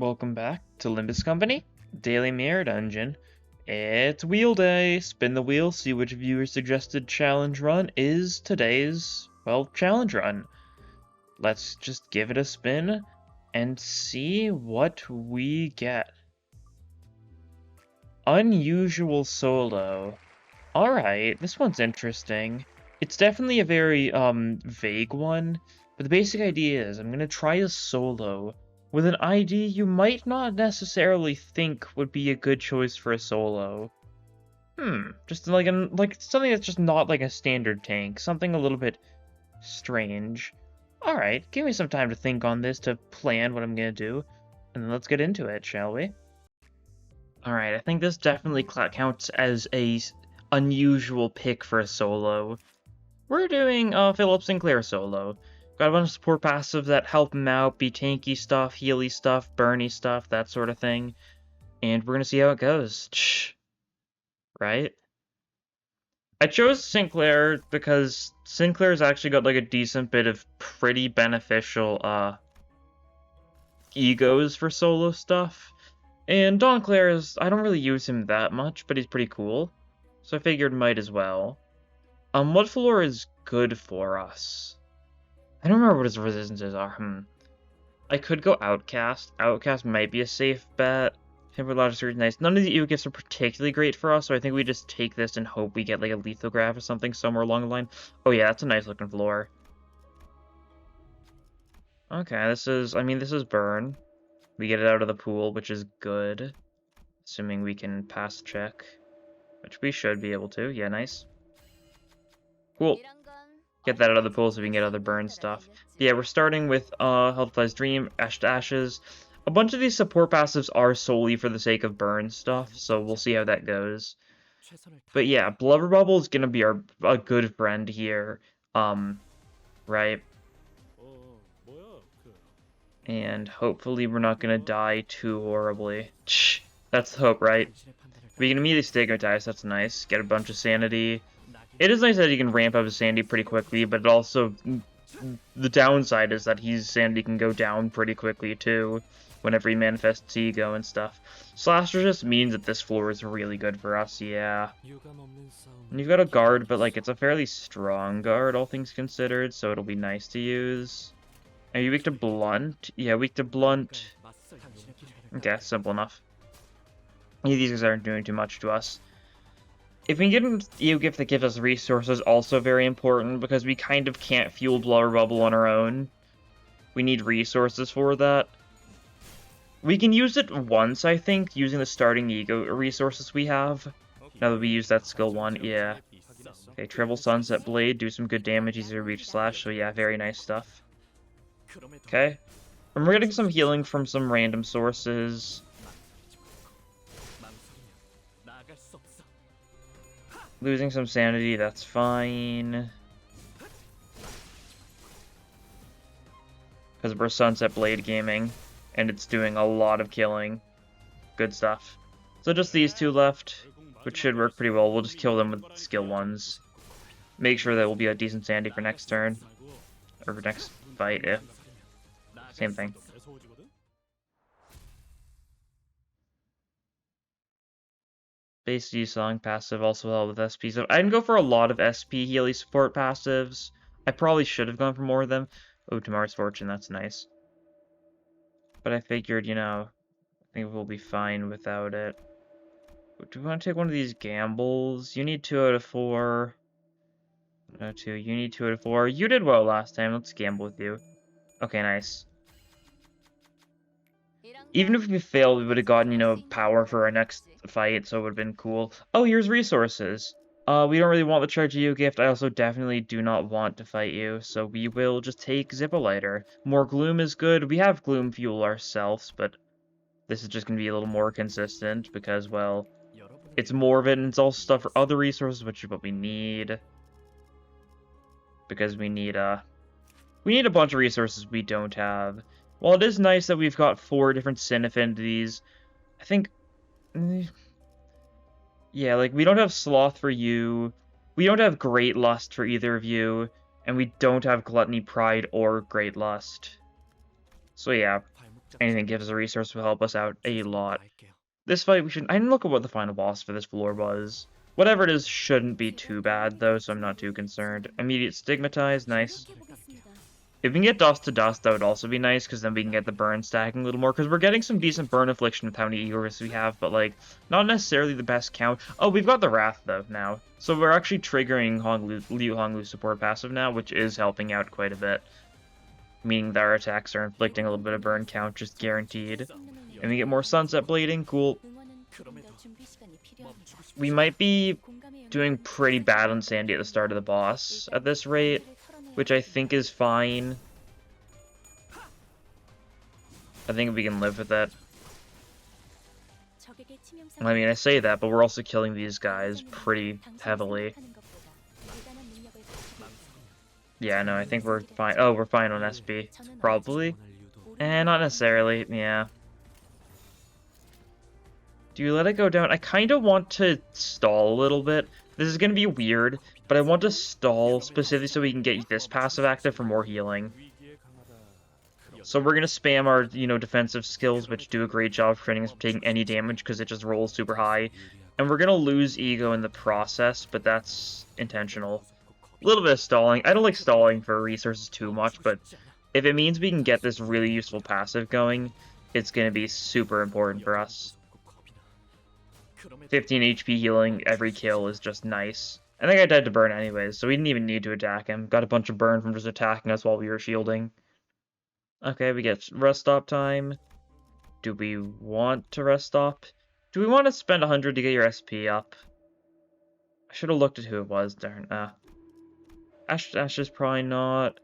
Welcome back to Limbus Company, Daily Mirror Dungeon. It's wheel day. Spin the wheel, see which viewer suggested challenge run is today's, well, challenge run. Let's just give it a spin and see what we get. Unusual solo. Alright, this one's interesting. It's definitely a very, vague one, but the basic idea is I'm gonna try a solo with an ID you might not necessarily think would be a good choice for a solo. Just like something that's just not like a standard tank, something a little bit strange. Alright, give me some time to think on this, to plan what I'm gonna do, and then let's get into it, shall we? Alright, I think this definitely counts as a unusual pick for a solo. We're doing Philip Sinclair solo. Got a bunch of support passives that help him out, be tanky stuff, healy stuff, burny stuff, that sort of thing. And we're gonna see how it goes. Right? I chose Sinclair because Sinclair's actually got like a decent bit of pretty beneficial egos for solo stuff. And Don Claire is, I don't really use him that much, but he's pretty cool. So I figured might as well. What floor is good for us? I don't remember what his resistances are. I could go Outcast. Outcast might be a safe bet. Temporary Logic Surge is nice. None of the gifts are particularly great for us, so I think we just take this and hope we get like a lithograph or something somewhere along the line. Oh yeah, that's a nice looking floor. Okay, this is burn. We get it out of the pool, which is good. Assuming we can pass check. Which we should be able to. Yeah, nice. Cool. Get that out of the pool so we can get other burn stuff. Yeah, we're starting with Hellfly's Dream, Ash to Ashes. A bunch of these support passives are solely for the sake of burn stuff, so we'll see how that goes. But yeah, Blubber Bubble is gonna be a good friend here. Right? And hopefully we're not gonna die too horribly. That's the hope, right? We can immediately stigmatize, that's nice. Get a bunch of sanity. It is nice that he can ramp up his sanity pretty quickly, but it also, the downside is that his sanity can go down pretty quickly too, whenever he manifests ego and stuff. Slasher just means that this floor is really good for us, yeah. And you've got a guard, but like it's a fairly strong guard, all things considered, so it'll be nice to use. Are you weak to blunt? Yeah, weak to blunt. Okay, simple enough. These guys aren't doing too much to us. If we can get an EO gift that gives us resources, also very important, because we kind of can't fuel Blubber Bubble on our own. We need resources for that. We can use it once, I think, using the starting ego resources we have. Now that we use that skill 1, yeah. Okay, Triple Sunset Blade, do some good damage, easy to reach slash, so yeah, very nice stuff. Okay. And we're getting some healing from some random sources. Losing some sanity, that's fine. Because we're Sunset Blade gaming, and it's doing a lot of killing. Good stuff. So just these two left, which should work pretty well. We'll just kill them with skill 1s. Make sure that will be a decent sanity for next turn. Or for next fight, yeah. Same thing. Base U Song passive also help with SP. So I didn't go for a lot of SP Healy support passives. I probably should have gone for more of them. Oh, Tomorrow's Fortune, that's nice. But I figured, you know, I think we'll be fine without it. Do we want to take one of these gambles? You need 2 out of 4. No, 2. You need 2 out of 4. You did well last time. Let's gamble with you. Okay, nice. Even if we failed, we would have gotten, you know, power for our next fight, so it would have been cool. Oh, here's resources. We don't really want the Charge EU gift. I also definitely do not want to fight you, so we will just take Zippoliter. More Gloom is good. We have Gloom Fuel ourselves, but this is just going to be a little more consistent because, well, it's more of it, and it's also stuff for other resources, which is what we need. Because we need a bunch of resources we don't have. While it is nice that we've got 4 different Sin affinities, I think... yeah, like, we don't have Sloth for you, we don't have Great Lust for either of you, and we don't have Gluttony, Pride, or Great Lust. So yeah, Anything gives us a resource will help us out a lot. This fight, we should... I didn't look at what the final boss for this floor was. Whatever it is shouldn't be too bad, though, so I'm not too concerned. Immediate Stigmatize, nice. If we can get Dust to Dust, that would also be nice, because then we can get the burn stacking a little more, because we're getting some decent burn affliction with how many Eagles we have, but, like, not necessarily the best count. Oh, we've got the Wrath, though, now. So we're actually triggering Liu Honglu's support passive now, which is helping out quite a bit. Meaning that our attacks are inflicting a little bit of burn count, just guaranteed. And we get more Sunset Blading, cool. We might be doing pretty bad on Sandy at the start of the boss at this rate, which I think is fine. I think we can live with it. I mean, I say that, but we're also killing these guys pretty heavily. Yeah, no, I think we're fine. Oh, we're fine on SB. Probably. Not necessarily, yeah. Do you let it go down? I kind of want to stall a little bit. This is going to be weird, but I want to stall specifically so we can get this passive active for more healing. So we're going to spam our, defensive skills, which do a great job of preventing us from taking any damage because it just rolls super high. And we're going to lose ego in the process, but that's intentional. A little bit of stalling. I don't like stalling for resources too much, but if it means we can get this really useful passive going, it's going to be super important for us. 15 HP healing every kill is just nice. I think I died to burn anyways, so we didn't even need to attack him. Got a bunch of burn from just attacking us while we were shielding. Okay, we get rest stop time. Do we want to rest stop? Do we want to spend 100 to get your SP up? I should have looked at who it was, darn. Ash is probably not.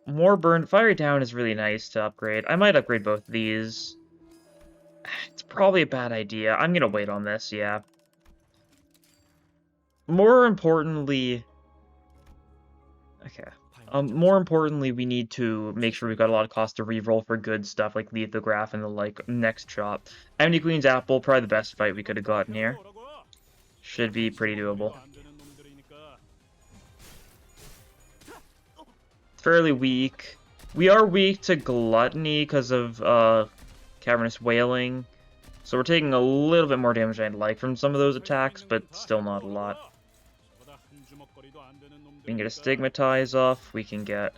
More burn. Fiery Down is really nice to upgrade. I might upgrade both of these. It's probably a bad idea. I'm gonna wait on this, yeah. More importantly... Okay. More importantly, we need to make sure we've got a lot of cost to reroll for good stuff like Lithograph and the like next chop. Enemy Queen's Apple, probably the best fight we could have gotten here. Should be pretty doable. Fairly weak. We are weak to Gluttony because of Cavernous Wailing. So we're taking a little bit more damage than I'd like from some of those attacks, but still not a lot. We can get a Stigmatize off, we can get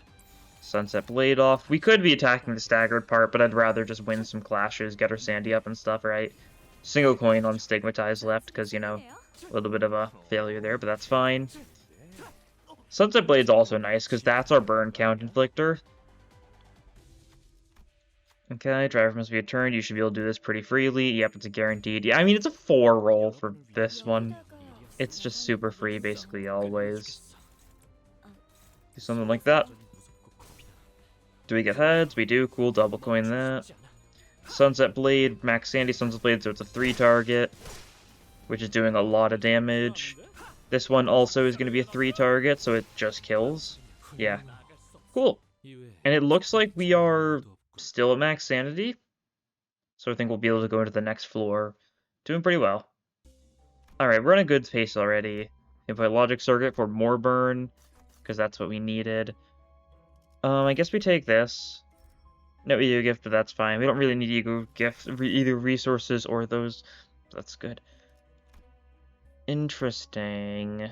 Sunset Blade off. We could be attacking the staggered part, but I'd rather just win some clashes, get our Sandy up and stuff, right? Single coin on Stigmatize left, because, a little bit of a failure there, but that's fine. Sunset Blade's also nice, because that's our burn count inflictor. Okay, driver must be a turn. You should be able to do this pretty freely. Yep, it's a guaranteed. Yeah, I mean, it's a 4 roll for this one. It's just super free, basically, always. Do something like that. Do we get heads? We do. Cool, double coin that. Sunset Blade, Max Sandy Sunset Blade, so it's a 3 target, which is doing a lot of damage. This one also is going to be a 3 target, so it just kills. Yeah. Cool. And it looks like we are still at max sanity, so I think we'll be able to go into the next floor. Doing pretty well. Alright, we're in a good pace already. We play Logic Circuit for more burn, because that's what we needed. I guess we take this. No Ego Gift, but that's fine. We don't really need Ego Gift, either resources or those. That's good. Interesting.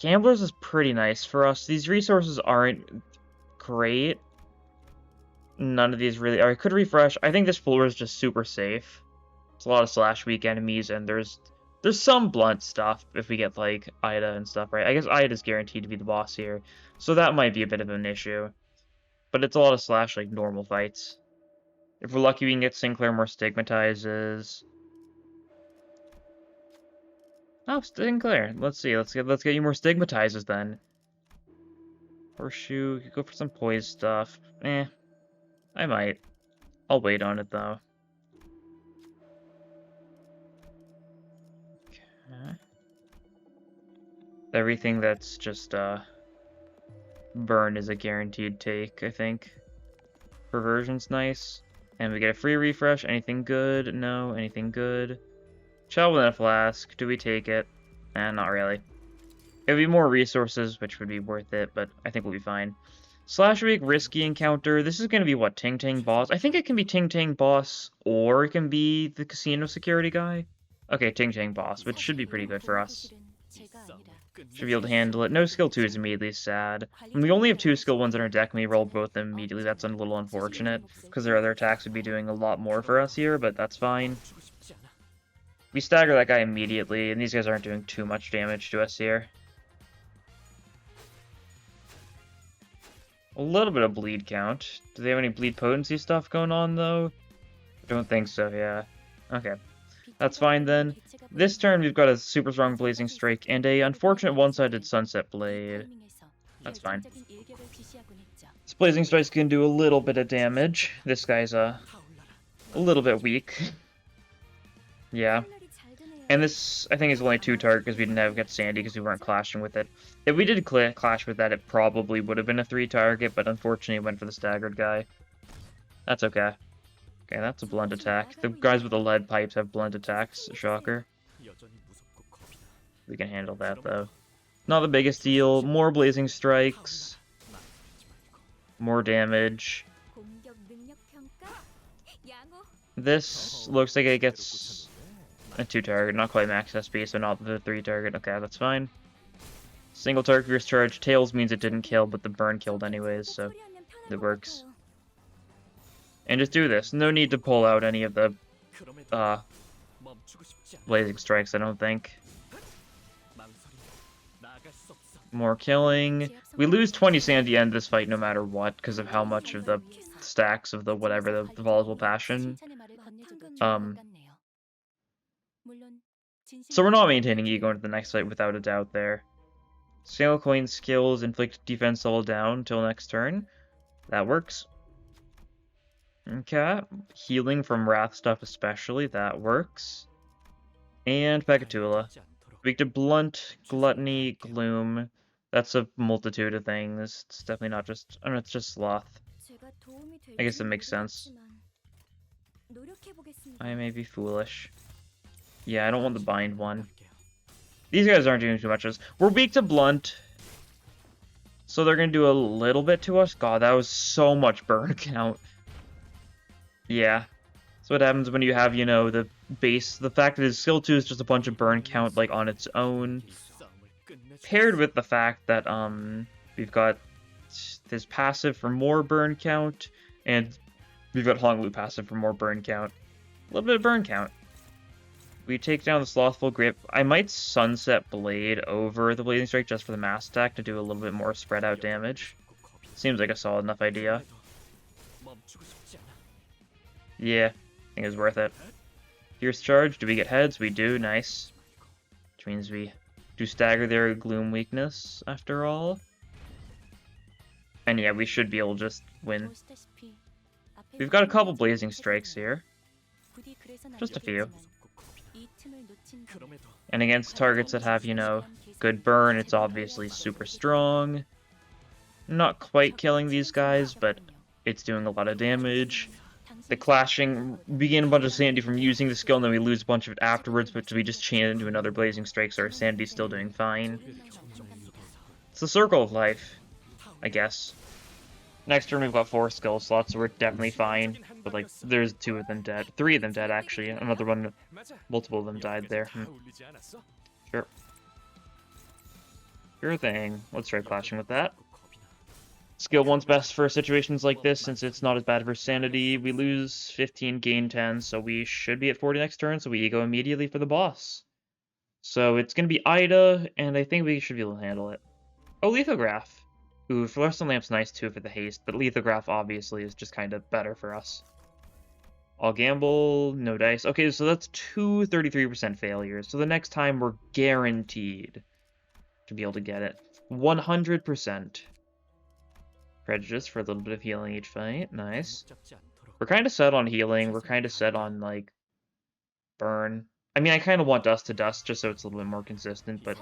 Gamblers is pretty nice for us. These resources aren't great. None of these really are. I could refresh. I think this floor is just super safe. It's a lot of slash weak enemies, and there's some blunt stuff if we get like Ida and stuff, right? I guess Ida's guaranteed to be the boss here, so that might be a bit of an issue. But it's a lot of slash like normal fights. If we're lucky, we can get Sinclair more Stigmatizes. Oh, Sinclair. Let's see. Let's get you more Stigmatizes then. Horseshoe. You could go for some poise stuff. I might. I'll wait on it though. Okay. Everything that's just burn is a guaranteed take, I think. Perversion's nice. And we get a free refresh. Anything good? No. Anything good? Child within a flask. Do we take it? Not really. It would be more resources, which would be worth it, but I think we'll be fine. Slash Week, risky encounter. This is going to be what, Ting Ting boss? I think it can be Ting Ting boss, or it can be the casino security guy. Okay, Ting Ting boss, which should be pretty good for us. Should be able to handle it. No skill 2 is immediately sad. And we only have 2 skill 1s in our deck, and we roll both of them immediately. That's a little unfortunate, because their other attacks would be doing a lot more for us here, but that's fine. We stagger that guy immediately, and these guys aren't doing too much damage to us here. A little bit of bleed count. Do they have any bleed potency stuff going on, though? I don't think so, yeah. Okay. That's fine, then. This turn, we've got a super strong Blazing Strike and a unfortunate one-sided Sunset Blade. That's fine. This Blazing Strike can do a little bit of damage. This guy's a little bit weak. Yeah. And this, I think, is only 2 target because we didn't get Sandy because we weren't clashing with it. If we did clash with that, it probably would have been a 3 target, but unfortunately it went for the staggered guy. That's okay. Okay, that's a blunt attack. The guys with the lead pipes have blunt attacks. Shocker. We can handle that, though. Not the biggest deal. More Blazing Strikes. More damage. This looks like it gets a 2 target, not quite max SP, so not the 3 target. Okay, that's fine. Single target fierce charge. Tails means it didn't kill, but the burn killed anyways, so it works. And just do this. No need to pull out any of the Blazing Strikes, I don't think. More killing. We lose 20 sanity at the end of this fight no matter what, because of how much of the stacks of the whatever, the volatile passion. So we're not maintaining ego into the next fight without a doubt there. Single coin skills, inflict defense all down until next turn. That works. Okay. Healing from Wrath stuff especially, that works. And Pekatula. Weak to Blunt, Gluttony, Gloom. That's a multitude of things. It's definitely not just... I mean, it's just Sloth. I guess that makes sense. I may be foolish. Yeah, I don't want the bind one. These guys aren't doing too much of us. We're weak to Blunt. So they're going to do a little bit to us. God, that was so much burn count. Yeah. So what happens when you have, you know, the base... The fact that his skill 2 is just a bunch of burn count, like, on its own. Paired with the fact that, we've got his passive for more burn count. And we've got Honglu passive for more burn count. A little bit of burn count. We take down the Slothful Grip. I might Sunset Blade over the Blazing Strike just for the mass attack to do a little bit more spread out damage. Seems like a solid enough idea. Yeah, I think it's worth it. Fierce Charge, do we get heads? We do, nice. Which means we do stagger their Gloom weakness, after all. And yeah, we should be able to just win. We've got a couple Blazing Strikes here. Just a few. And against targets that have, you know, good burn, it's obviously super strong. Not quite killing these guys, but it's doing a lot of damage. The clashing, we gain a bunch of sanity from using the skill, and then we lose a bunch of it afterwards, but we just chain it into another Blazing Strike, so our sanity's still doing fine. It's the circle of life, I guess. Next turn we've got 4 skill slots, so we're definitely fine. But, like, there's 2 of them dead. 3 of them dead, actually. Another one, multiple of them died there. Sure. Sure thing. Let's try clashing with that. Skill 1's best for situations like this, since it's not as bad for sanity. We lose 15, gain 10, so we should be at 40 next turn, so we go immediately for the boss. So it's going to be Ida, and I think we should be able to handle it. Oh, Lithograph. Ooh, Fluorescent Lamp's nice too for the haste, but Lithograph obviously is just kind of better for us. I'll gamble, no dice. Okay, so that's 2 33% failures, so the next time we're guaranteed to be able to get it. 100%. Prejudice for a little bit of healing each fight, nice. We're kind of set on healing, we're kind of set on, like, burn. I mean, I kind of want Dust to Dust just so it's a little bit more consistent, but...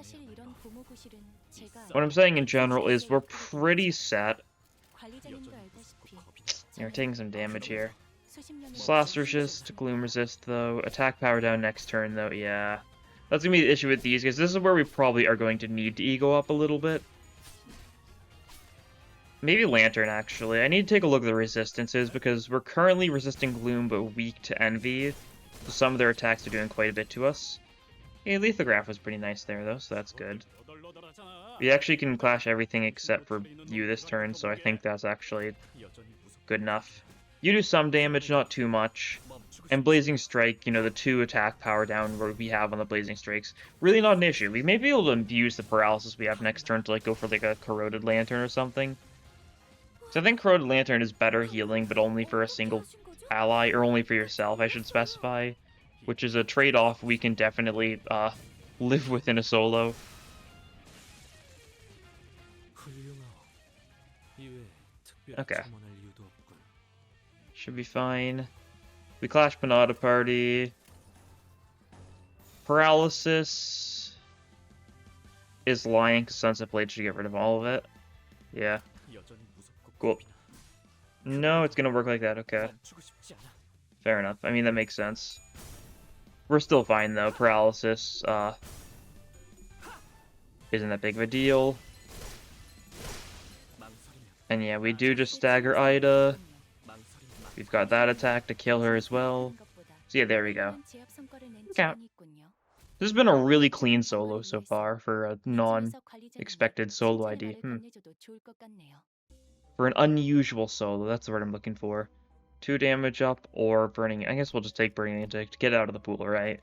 What I'm saying in general is we're pretty set. We're taking some damage here. Slash Resist, Gloom Resist, though. Attack power down next turn, though, yeah. That's going to be the issue with these guys. This is where we probably are going to need to ego up a little bit. Maybe Lantern, actually. I need to take a look at the resistances, because we're currently resisting Gloom, but weak to Envy. So some of their attacks are doing quite a bit to us. Yeah, Lithograph was pretty nice there, though, so that's good. We actually can clash everything except for you this turn, so I think that's actually good enough. You do some damage, not too much. And Blazing Strike, you know, the 2 attack power down we have on the Blazing Strikes, really not an issue. We may be able to use the paralysis we have next turn to like go for like a Corroded Lantern or something. So I think Corroded Lantern is better healing, but only for a single ally, or only for yourself, I should specify. Which is a trade-off we can definitely live with in a solo. Okay. Should be fine. We clash Panada Party. Paralysis is lying because Sunset Blade should get rid of all of it. Yeah. Cool. No, it's gonna work like that, okay. Fair enough. I mean, that makes sense. We're still fine, though. Paralysis, isn't that big of a deal. And yeah, we do just stagger Ida. We've got that attack to kill her as well. So yeah, there we go. Okay. This has been a really clean solo so far for a non-expected solo ID. For an unusual solo, that's the word I'm looking for. 2 damage up or burning. I guess we'll just take burning intake to get out of the pool, right?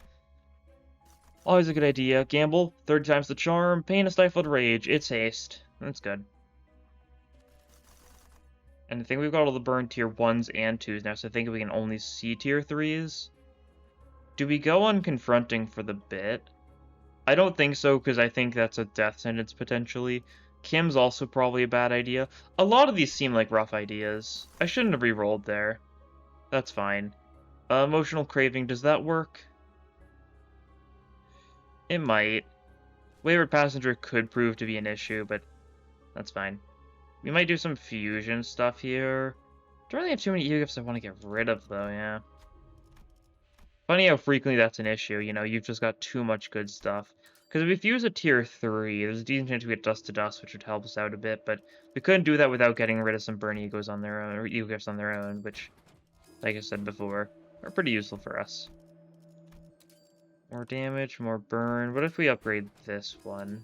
Always a good idea. Gamble, 30 times the charm, pain a stifled rage. It's haste. That's good. And I think we've got all the burn tier 1s and 2s now, so I think we can only see tier 3s. Do we go on confronting for the bit? I don't think so, because I think that's a death sentence potentially. Kim's also probably a bad idea. A lot of these seem like rough ideas. I shouldn't have re-rolled there. That's fine. Emotional craving, does that work? It might. Wayward Passenger could prove to be an issue, but that's fine. We might do some fusion stuff here. Don't really have too many ego gifts I want to get rid of, though, yeah. Funny how frequently that's an issue, you know, you've just got too much good stuff. Because if we fuse a tier 3, there's a decent chance we get Dust to Dust, which would help us out a bit, but we couldn't do that without getting rid of some burn egos on their own, or ego gifts on their own, which, like I said before, are pretty useful for us. More damage, more burn. What if we upgrade this one?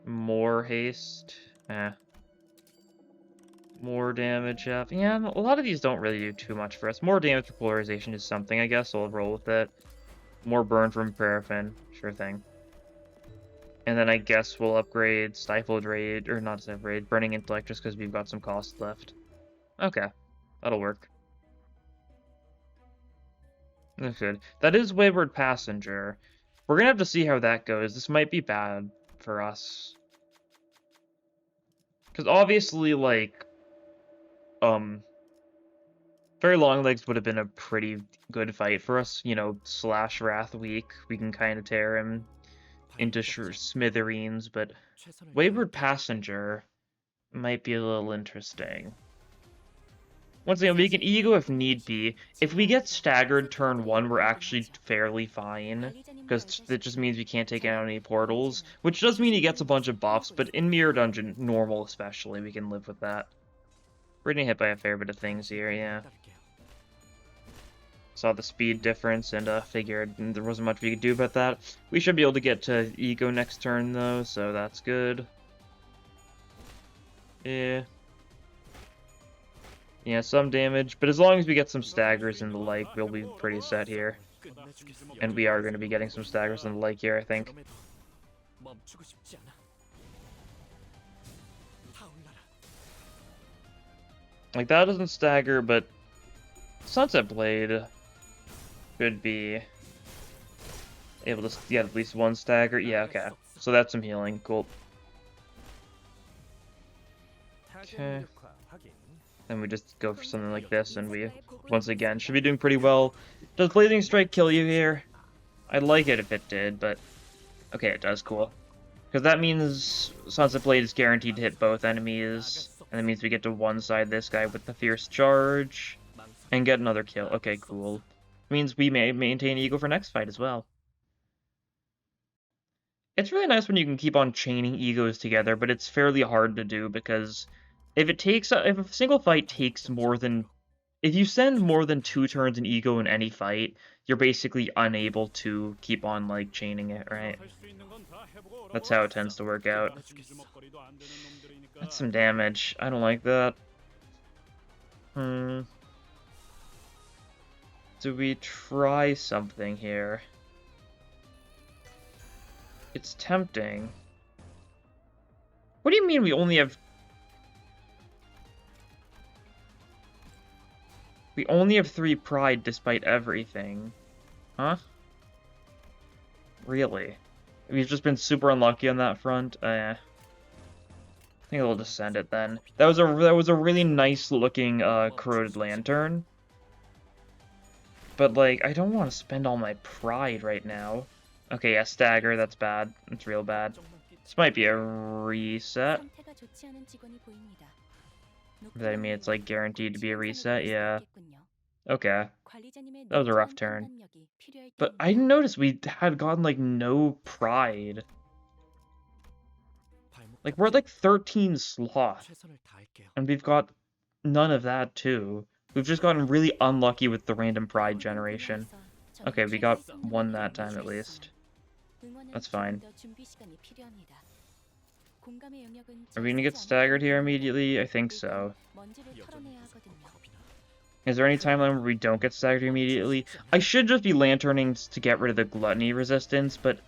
More haste? More damage up. Yeah, a lot of these don't really do too much for us. More damage for polarization is something, I guess, so I'll roll with it. More burn from Paraffin. Sure thing. And then I guess we'll upgrade Stifled Rage, or not Stifled Rage, Burning Intellect, just because we've got some cost left. Okay. That'll work. That's good. That is Wayward Passenger. We're gonna have to see how that goes. This might be bad for us. Because obviously, like, Very Long Legs would have been a pretty good fight for us. You know, slash Wrath weak. We can kind of tear him into smithereens, but Wayward Passenger might be a little interesting. Once again, we can ego if need be. If we get staggered turn 1, we're actually fairly fine, because it just means we can't take out any portals, which does mean he gets a bunch of buffs, but in Mirror Dungeon, normal especially, we can live with that. We're getting hit by a fair bit of things here, yeah. Saw the speed difference and figured there wasn't much we could do about that. We should be able to get to ego next turn, though, so that's good. Yeah. Yeah, some damage, but as long as we get some staggers and the like, we'll be pretty set here. And we are going to be getting some staggers and the like here, I think. Like, that doesn't stagger, but Sunset Blade should be able to get at least one stagger. Yeah, okay. So that's some healing. Cool. Okay. Then we just go for something like this, and we, once again, should be doing pretty well. Does Blazing Strike kill you here? I'd like it if it did, but... Okay, it does, cool. Because that means Sunset Blade is guaranteed to hit both enemies, and that means we get to one-side this guy with the Fierce Charge, and get another kill. Okay, cool. Means we may maintain Eagle for next fight as well. It's really nice when you can keep on chaining egos together, but it's fairly hard to do because if a single fight takes more than if you send more than 2 turns in ego in any fight, you're basically unable to keep on like chaining it, right? That's how it tends to work out. That's some damage. I don't like that. Do we try something here? It's tempting. What do you mean we only have... We only have 3 pride despite everything? Huh? Really? We've just been super unlucky on that front? I think we'll just send it then. That was a really nice looking corroded lantern. But like, I don't want to spend all my pride right now. Okay, yeah, stagger, that's bad. It's real bad. This might be a reset. Does that mean it's like guaranteed to be a reset? Yeah. Okay. That was a rough turn. But I noticed we had gotten like no pride. Like we're at like 13 sloth. And we've got none of that too. We've just gotten really unlucky with the random pride generation. Okay, we got 1 that time at least. That's fine. Are we gonna get staggered here immediately? I think so. Is there any timeline where we don't get staggered immediately? I should just be lanterning to get rid of the gluttony resistance, but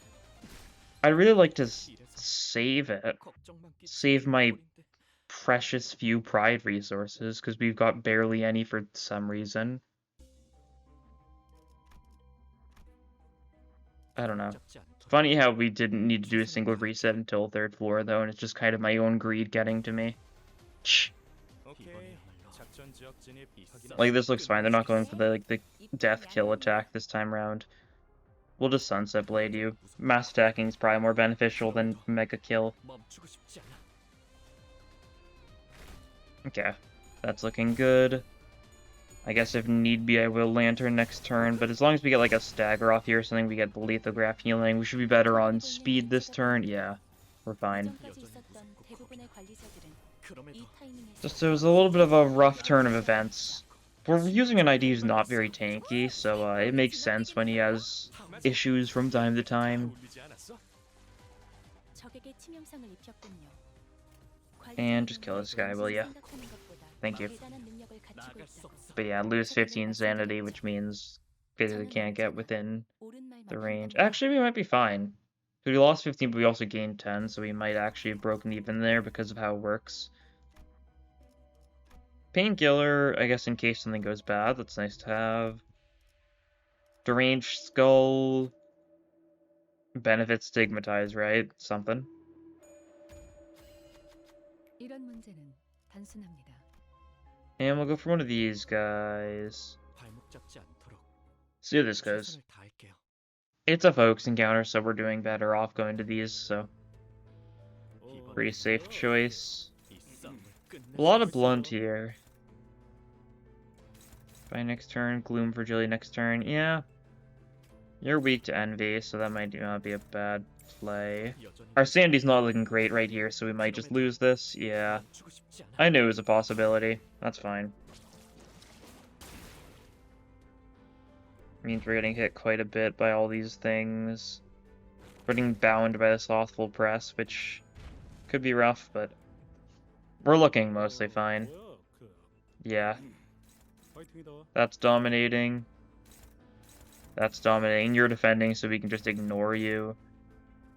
I'd really like to save it. Save my precious few pride resources, because we've got barely any for some reason. I don't know. Funny how we didn't need to do a single reset until 3rd floor, though, and it's just kind of my own greed getting to me. Shh. Like, this looks fine. They're not going for the death kill attack this time around. We'll just Sunset Blade you. Mass attacking is probably more beneficial than Mega Kill. Okay. That's looking good. I guess if need be, I will Lantern next turn, but as long as we get like a stagger off here or something, we get the Lithograph healing, we should be better on speed this turn. Yeah, we're fine. Just it was a little bit of a rough turn of events. We're using an ID who's not very tanky, so it makes sense when he has issues from time to time. And just kill this guy, will ya? Thank you. But yeah, lose 15 sanity, which means basically can't get within the range. Actually, we might be fine. We lost 15, but we also gained 10, so we might actually have broken even there because of how it works. Painkiller, I guess in case something goes bad, that's nice to have. Deranged Skull. Benefit Stigmatize, right? Something. And we'll go for one of these guys. See how this goes. It's a focus encounter, so we're doing better off going to these, so. Pretty safe choice. A lot of blunt here. By next turn, Gloom Fragility next turn. Yeah. You're weak to Envy, so that might not be a bad play. Our Sanity's not looking great right here, so we might just lose this. Yeah. I knew it was a possibility. That's fine. Means we're getting hit quite a bit by all these things. We're getting bound by the Slothful Press, which could be rough, but we're looking mostly fine. Yeah. That's dominating. That's dominating. You're defending, so we can just ignore you.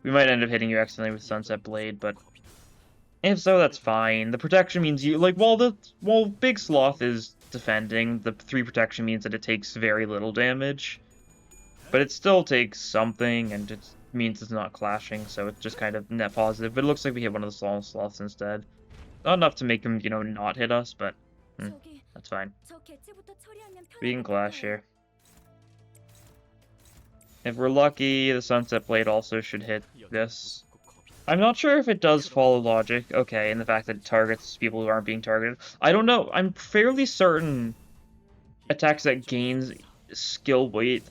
We might end up hitting you accidentally with Sunset Blade, but if so, that's fine. The protection means you like while Big Sloth is defending, the 3 protection means that it takes very little damage, but it still takes something, and it means it's not clashing, so it's just kind of net positive. But it looks like we hit one of the small sloths instead. Not enough to make him, you know, not hit us, but that's fine. We can clash here. If we're lucky, the Sunset Blade also should hit this. I'm not sure if it does follow logic, okay, in the fact that it targets people who aren't being targeted. I don't know, I'm fairly certain attacks that gains skill weight,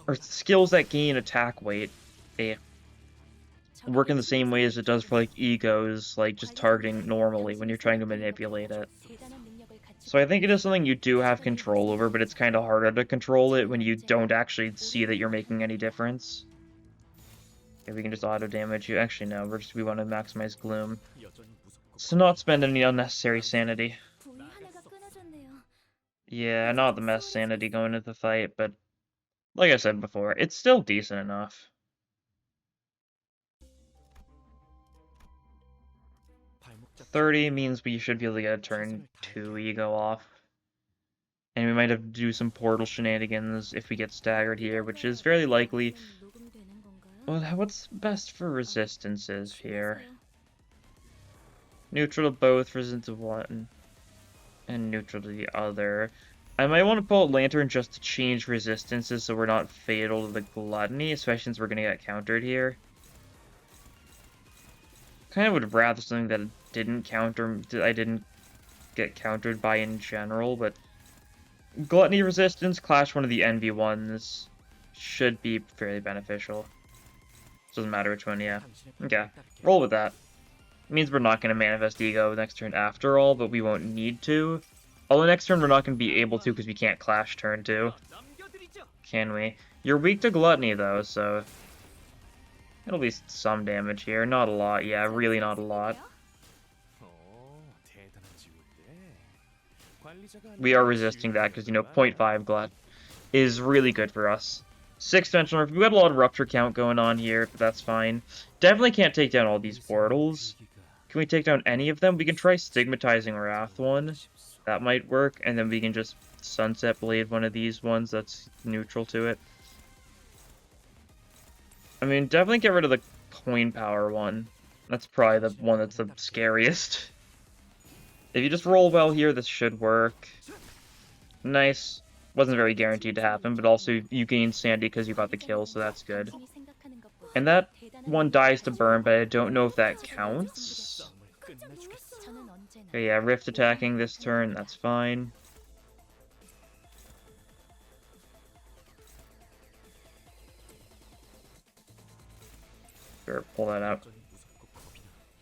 or skills that gain attack weight, work in the same way as it does for, like, egos, like, just targeting normally when you're trying to manipulate it. So I think it is something you do have control over, but it's kind of harder to control it when you don't actually see that you're making any difference. Okay, we can just auto-damage you. Actually, no, we want to maximize Gloom. So not spend any unnecessary sanity. Yeah, not the best sanity going into the fight, but like I said before, it's still decent enough. $30 means we should be able to get a turn 2 ego off. And we might have to do some portal shenanigans if we get staggered here, which is fairly likely. Well, what's best for resistances here? Neutral to both, resistant to one, and neutral to the other. I might want to pull out Lantern just to change resistances so we're not fatal to the Gluttony, especially since we're going to get countered here. Kind of would rather something that I didn't get countered by in general, but Gluttony resistance, clash one of the envy ones should be fairly beneficial. Doesn't matter which one, yeah. Okay, roll with that. It means we're not going to manifest ego next turn after all, but we won't need to. Although next turn we're not going to be able to because we can't clash turn 2. Can we? You're weak to Gluttony though, so it'll be some damage here. Not a lot, yeah, really not a lot. We are resisting that because, you know, 0.5 Glut is really good for us. 6-dimensional, we've got a lot of rupture count going on here, but that's fine. Definitely can't take down all these portals. Can we take down any of them? We can try Stigmatizing Wrath one. That might work, and then we can just Sunset Blade one of these ones that's neutral to it. I mean, definitely get rid of the Coin Power one. That's probably the one that's the scariest. If you just roll well here, this should work. Nice. Wasn't very guaranteed to happen, but also you gain Sandy because you got the kill, so that's good. And that one dies to burn, but I don't know if that counts. Okay, yeah, Rift attacking this turn, that's fine. Sure, pull that out.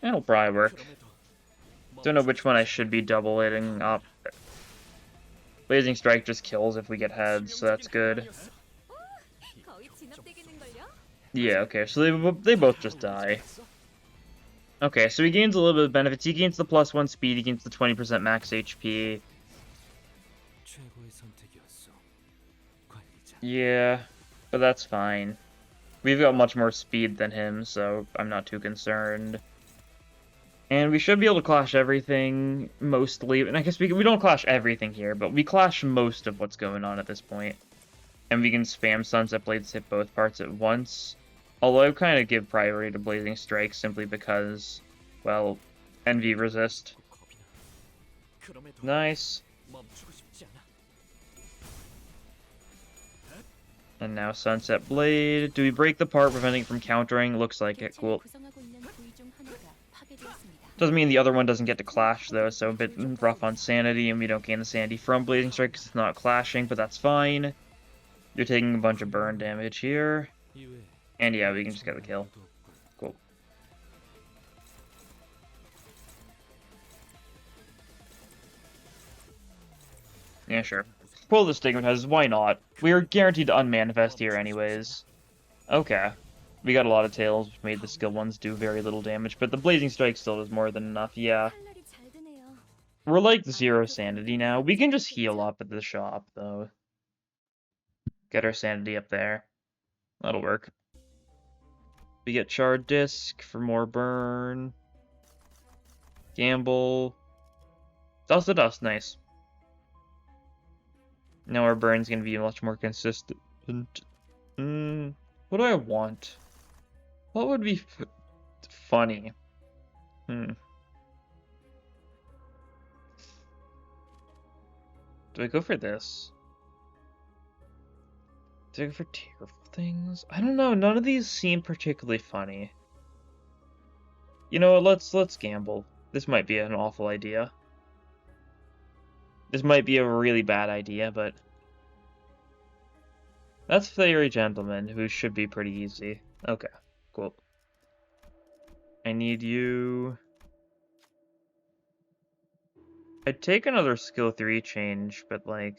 That'll probably work. Don't know which one I should be double hitting up. Blazing Strike just kills if we get heads, so that's good. Yeah, okay, so they both just die. Okay, so he gains a little bit of benefits. He gains the +1 speed, he gains the 20% max HP. Yeah, but that's fine. We've got much more speed than him, so I'm not too concerned. And we should be able to clash everything, mostly. And I guess we don't clash everything here, but we clash most of what's going on at this point. And we can spam Sunset Blades to hit both parts at once. Although I kind of give priority to Blazing Strike simply because, well, Envy resist. Nice. And now Sunset Blade. Do we break the part preventing it from countering? Looks like it. Cool. Doesn't mean the other one doesn't get to clash, though, so a bit rough on sanity, and we don't gain the sanity from Blazing Strike because it's not clashing, but that's fine. You're taking a bunch of burn damage here. And yeah, we can just get the kill. Cool. Yeah, sure. Pull the Stigmatize, why not? We are guaranteed to unmanifest here anyways. Okay. We got a lot of tails, which made the skill ones do very little damage, but the Blazing Strike still does more than enough, yeah. We're like 0 sanity now. We can just heal up at the shop, though. Get our sanity up there. That'll work. We get Shard Disc for more burn. Gamble. Dust to Dust, nice. Now our burn's gonna be much more consistent. What do I want? What would be funny? Do I go for this? Do I go for tearful things? I don't know. None of these seem particularly funny. You know what? Let's gamble. This might be an awful idea. This might be a really bad idea, but that's Fairy Gentleman, who should be pretty easy. Okay, cool. I need you... I'd take another skill 3 change, but like...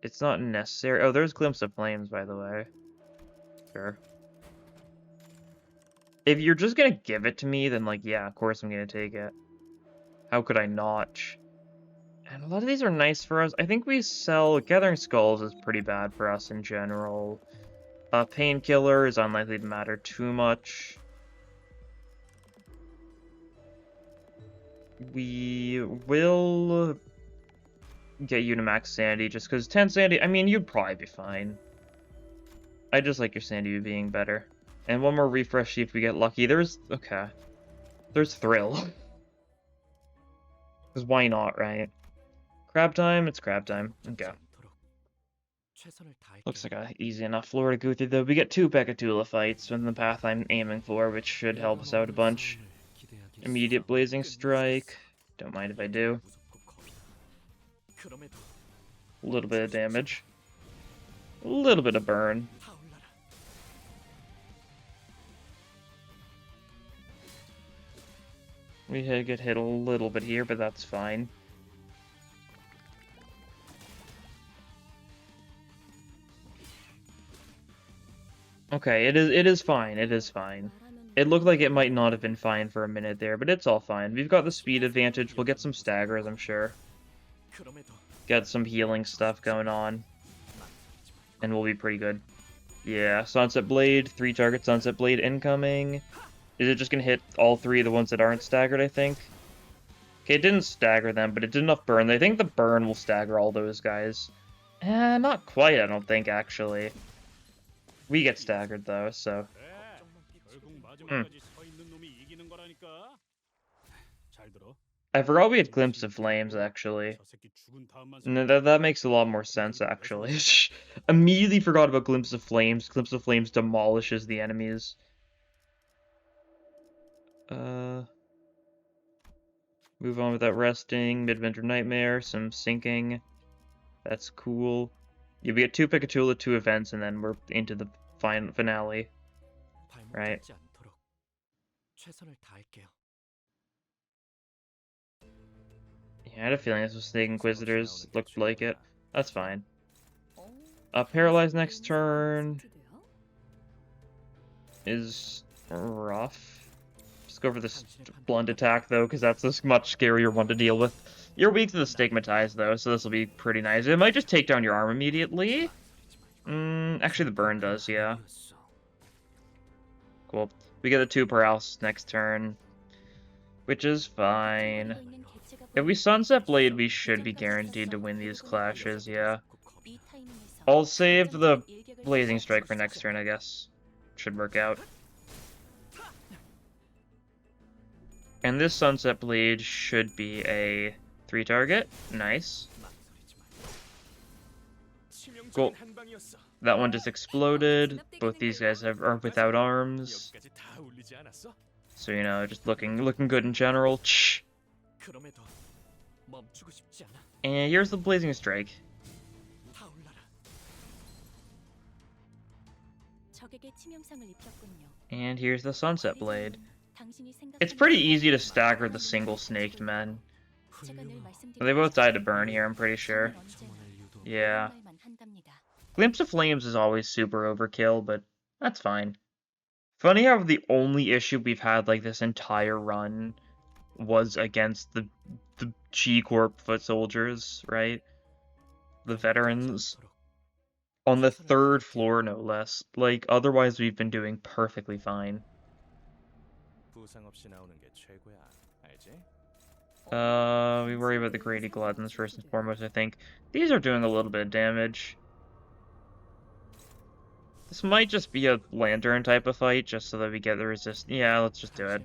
It's not necessary. Oh, there's Glimpse of Flames, by the way. Sure. If you're just gonna give it to me, then like, yeah, of course I'm gonna take it. How could I not? And a lot of these are nice for us. I think we sell... Gathering Skulls is pretty bad for us in general. Painkiller is unlikely to matter too much. We will get you to max sanity just because 10 sanity, I mean, you'd probably be fine. I just like your sanity being better. And one more refresh, see if we get lucky. Okay. There's Thrill. Because why not, right? Crab time? It's crab time. Okay. Looks like a easy enough floor to go through, though. We get 2 Pekatula fights in the path I'm aiming for, which should help us out a bunch. Immediate Blazing Strike. Don't mind if I do. A little bit of damage. A little bit of burn. We get hit a little bit here, but that's fine. Okay, it is fine. It is fine. It looked like it might not have been fine for a minute there, but it's all fine. We've got the speed advantage. We'll get some staggers, I'm sure. Get some healing stuff going on. And we'll be pretty good. Yeah, Sunset Blade, 3 target Sunset Blade incoming. Is it just gonna hit all 3 of the ones that aren't staggered, I think? Okay, it didn't stagger them, but it did enough burn. I think the burn will stagger all those guys. Not quite, I don't think, actually. We get staggered, though, so... I forgot we had Glimpse of Flames, actually. No, that makes a lot more sense, actually. Immediately forgot about Glimpse of Flames. Glimpse of Flames demolishes the enemies. Move on without resting. Midwinter Nightmare, some sinking. That's cool. Yeah, we get 2 Pekatula, 2 events, and then we're into the finale. Right. Yeah, I had a feeling this was Snake Inquisitors. Looked like it. That's fine. Paralyzed next turn is rough. Just go for this blunt attack, though, because that's a much scarier one to deal with. You're weak to the Stigmatized, though, so this will be pretty nice. It might just take down your arm immediately. Actually, the burn does, yeah. Cool. We get a 2 paralysis next turn, which is fine. If we Sunset Blade, we should be guaranteed to win these clashes, yeah. I'll save the Blazing Strike for next turn, I guess. Should work out. And this Sunset Blade should be a 3 target. Nice. Cool. That one just exploded. Both these guys are without arms. So, you know, just looking good in general. And here's the Blazing Strike. And here's the Sunset Blade. It's pretty easy to stagger the single snaked men. They both died to burn here, I'm pretty sure. Yeah. Glimpse of Flames is always super overkill, but that's fine. Funny how the only issue we've had like this entire run was against the G-Corp foot soldiers, right? The veterans. On the 3rd floor, no less. Like, otherwise we've been doing perfectly fine. We worry about the Greedy Gluttons first and foremost, I think. These are doing a little bit of damage. This might just be a Lantern type of fight, just so that we get the resist. Yeah, let's just do it.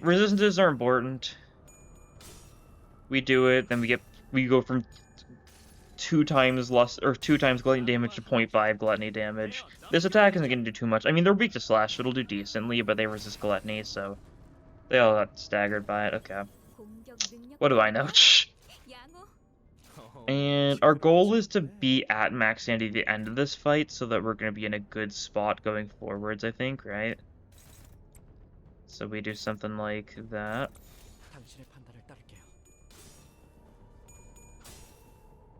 Resistances are important. We do it, then we go from 2 times gluttony damage to 0.5 gluttony damage. This attack isn't going to do too much. I mean, they're weak to slash, so it'll do decently, but they resist gluttony, so they all got staggered by it. Okay. What do I know? And our goal is to be at max sanity at the end of this fight, so that we're going to be in a good spot going forwards, I think, right? So we do something like that.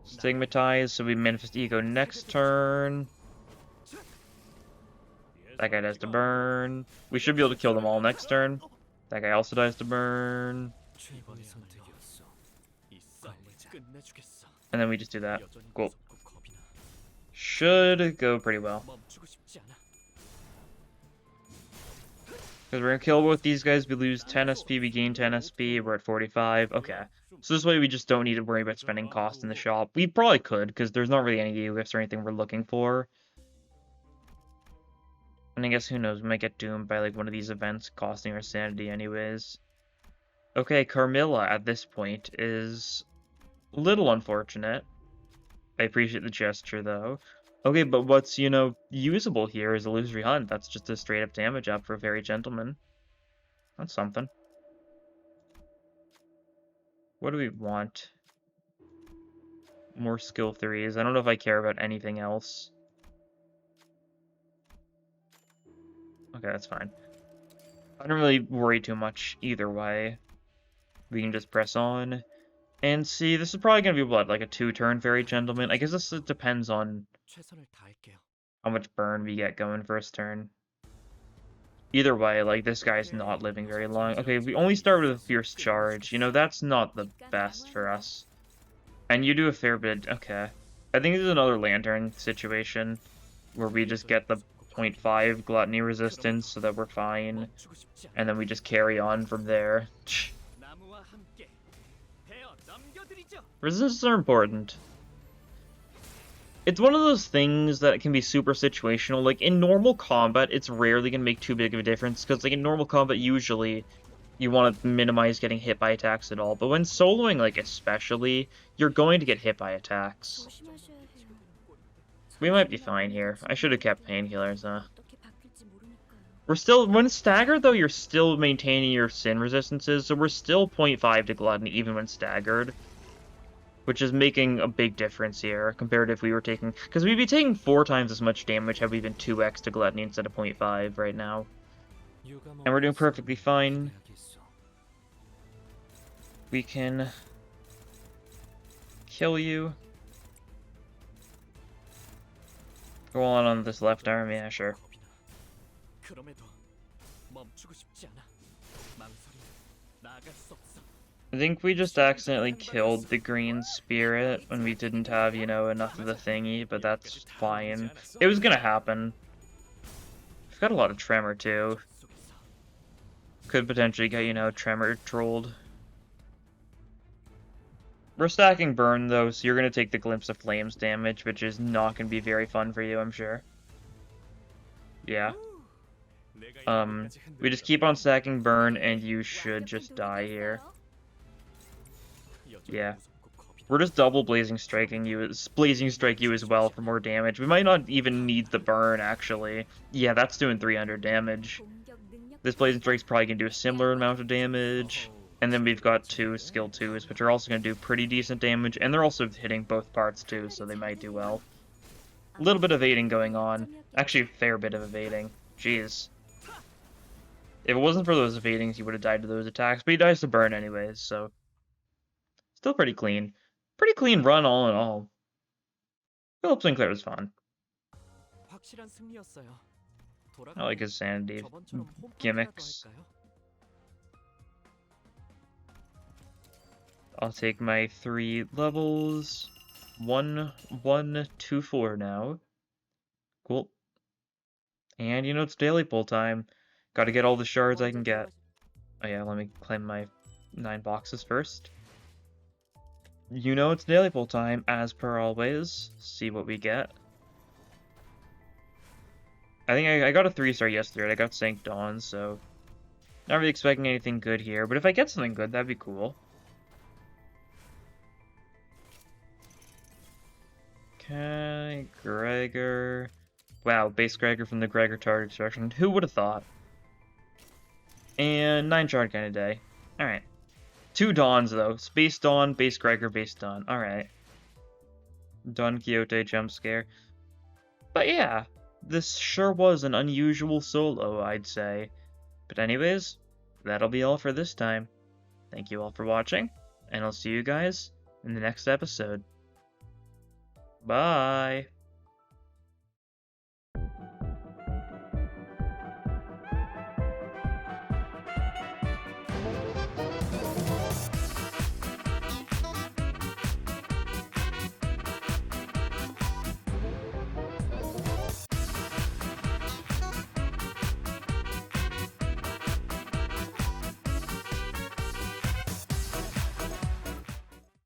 Stigmatize, so we manifest ego next turn. That guy dies to burn. We should be able to kill them all next turn. That guy also dies to burn. And then we just do that. Cool. Should go pretty well. Because we're gonna kill both these guys, we lose 10 SP, we gain 10 SP, we're at 45. Okay. So this way we just don't need to worry about spending cost in the shop. We probably could, because there's not really any gifts or anything we're looking for. And I guess who knows, we might get doomed by like one of these events costing our sanity anyways. Okay, Carmilla at this point is a little unfortunate. I appreciate the gesture though. Okay, but what's, you know, usable here is Illusory Hunt. That's just a straight up damage up for a Fairy Gentleman. That's something. What do we want? More skill 3s. I don't know if I care about anything else. Okay, that's fine. I don't really worry too much either way. We can just press on. And see, this is probably going to be what, like a 2-turn Fairy Gentleman? I guess this depends on how much burn we get going first turn. Either way, like, this guy's not living very long. Okay, we only start with a Fierce Charge. You know, that's not the best for us. And you do a fair bit. Okay. I think this is another Lantern situation where we just get the 0.5 Gluttony resistance so that we're fine. And then we just carry on from there. Resistances are important. It's one of those things that can be super situational. Like, in normal combat, it's rarely going to make too big of a difference, because, like, in normal combat, usually, you want to minimize getting hit by attacks at all. But when soloing, like, especially, you're going to get hit by attacks. We might be fine here. I should have kept painkillers, huh? We're still, when staggered, though, you're still maintaining your sin resistances, so we're still 0.5 to Gluttony, even when staggered. Which is making a big difference here, compared to if we were taking... Because we'd be taking 4 times as much damage had we been 2x to Gluttony instead of 0.5 right now. And we're doing perfectly fine. We can... kill you. Go on this left arm, yeah, sure. I think we just accidentally killed the green spirit when we didn't have, you know, enough of the thingy, but that's fine. It was gonna happen. We've got a lot of Tremor, too. Could potentially get, you know, Tremor trolled. We're stacking Burn, though, so you're gonna take the Glimpse of Flames damage, which is not gonna be very fun for you, I'm sure. Yeah. We just keep on stacking Burn, and you should just die here. Yeah. We're just double Blazing Strike you as well for more damage. We might not even need the burn, actually. Yeah, that's doing 300 damage. This Blazing Strike's probably gonna do a similar amount of damage. And then we've got 2 skill 2s, which are also gonna do pretty decent damage, and they're also hitting both parts too, so they might do well. A little bit of evading going on. Actually, a fair bit of evading. Jeez. If it wasn't for those evadings, he would have died to those attacks, but he dies to burn anyways, so... Still pretty clean. Pretty clean run all in all. Philip Sinclair was fun. I like his sanity gimmicks. I'll take my 3 levels. 1, 1, 2, 4 now. Cool. And you know, it's daily pull time. Gotta get all the shards I can get. Oh yeah, let me claim my 9 boxes first. You know it's daily pull time, as per always. See what we get. I think I got a 3-star yesterday. I got Sanct Dawn, so... Not really expecting anything good here, but if I get something good, that'd be cool. Okay, Gregor... Wow, base Gregor from the Gregor target destruction. Who would have thought? And 9 shard kind of day. Alright. 2 Dawns, though. Space Dawn, base Gregor, base Dawn. Alright. Don Quixote jump scare. But yeah, this sure was an unusual solo, I'd say. But anyways, that'll be all for this time. Thank you all for watching, and I'll see you guys in the next episode. Bye!